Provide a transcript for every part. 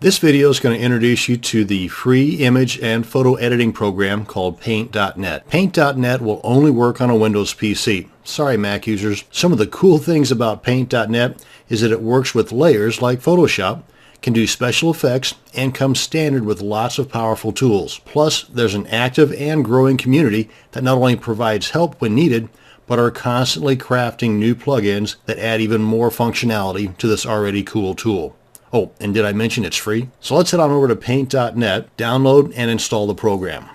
This video is going to introduce you to the free image and photo editing program called Paint.net. Paint.net will only work on a Windows PC. Sorry, Mac users. Some of the cool things about Paint.net is that it works with layers like Photoshop, can do special effects, and comes standard with lots of powerful tools. Plus, there's an active and growing community that not only provides help when needed, but are constantly crafting new plugins that add even more functionality to this already cool tool. Oh, and did I mention it's free? So let's head on over to Paint.net, download and install the program.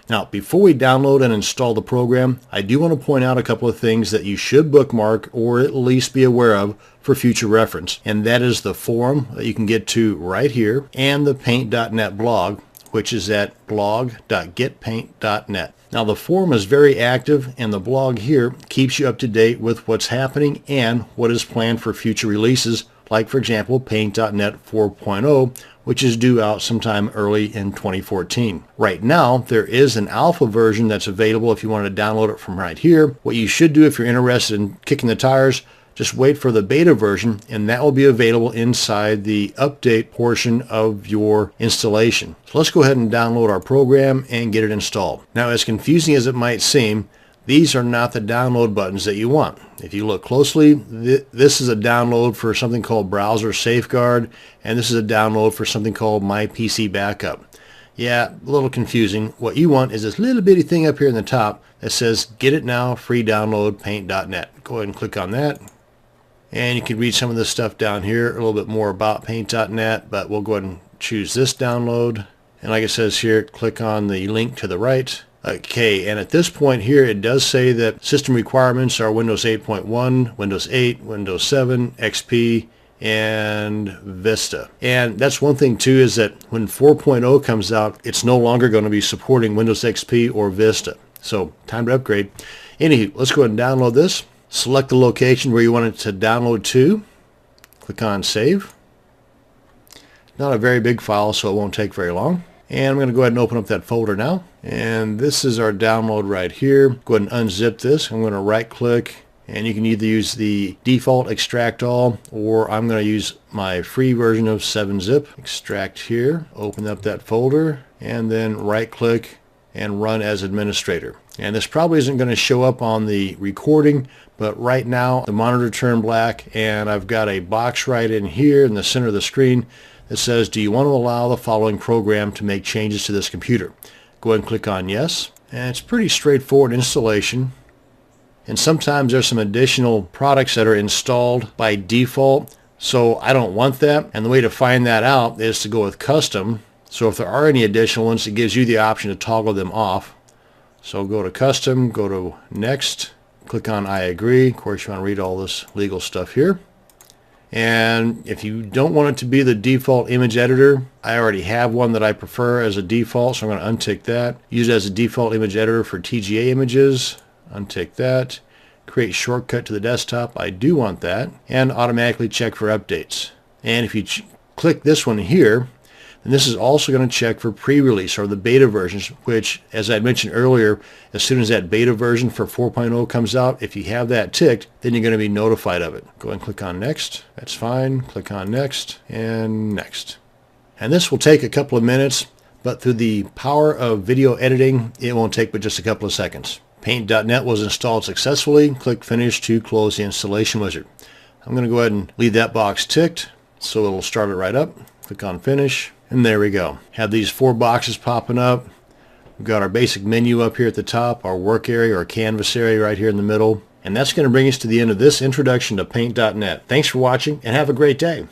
Now, before we download and install the program, I do want to point out a couple of things that you should bookmark or at least be aware of for future reference. And that is the forum that you can get to right here and the Paint.net blog, which is at blog.getpaint.net. Now, the forum is very active, and the blog here keeps you up to date with what's happening and what is planned for future releases, like, for example, Paint.net 4.0, which is due out sometime early in 2014. Right now, there is an alpha version that's available if you want to download it from right here. What you should do if you're interested in kicking the tires, just wait for the beta version, and that will be available inside the update portion of your installation. So let's go ahead and download our program and get it installed. Now, as confusing as it might seem, these are not the download buttons that you want. If you look closely, this is a download for something called Browser Safeguard, and this is a download for something called My PC Backup. Yeah, a little confusing. What you want is this little bitty thing up here in the top that says Get It Now, Free Download, Paint.net. Go ahead and click on that. And you can read some of this stuff down here, a little bit more about Paint.net, but we'll go ahead and choose this download. And like it says here, click on the link to the right. Okay, and at this point here, it does say that system requirements are Windows 8.1, Windows 8, Windows 7, XP, and Vista. And that's one thing too, is that when 4.0 comes out, it's no longer going to be supporting Windows XP or Vista. So time to upgrade. Anywho, let's go ahead and download this. Select the location where you want it to download to. Click on Save. Not a very big file, so it won't take very long. And I'm going to go ahead and open up that folder now. And this is our download right here. Go ahead and unzip this. I'm going to right click, and you can either use the default extract all, or I'm going to use my free version of 7-zip. Extract here, open up that folder, and then right click and run as administrator. And this probably isn't going to show up on the recording, but right now the monitor turned black, and I've got a box right in here in the center of the screen that says, do you want to allow the following program to make changes to this computer? Go ahead and click on yes. And it's pretty straightforward installation. And sometimes there's some additional products that are installed by default, so I don't want that. And the way to find that out is to go with custom. So if there are any additional ones, it gives you the option to toggle them off. So go to custom, go to next, click on I agree. Of course, you want to read all this legal stuff here. And if you don't want it to be the default image editor, I already have one that I prefer as a default, so I'm going to untick that. Use it as a default image editor for TGA images. Untick that. Create shortcut to the desktop. I do want that. And automatically check for updates. And if you click this one here, and this is also going to check for pre-release or the beta versions, which, as I mentioned earlier, as soon as that beta version for 4.0 comes out, if you have that ticked, then you're going to be notified of it. Go ahead and click on Next. That's fine. Click on Next and Next. And this will take a couple of minutes, but through the power of video editing, it won't take but just a couple of seconds. Paint.net was installed successfully. Click Finish to close the installation wizard. I'm going to go ahead and leave that box ticked, so it'll start it right up. Click on Finish. And there we go. Have these 4 boxes popping up. We've got our basic menu up here at the top, our work area or canvas area right here in the middle. And that's going to bring us to the end of this introduction to Paint.net. Thanks for watching and have a great day.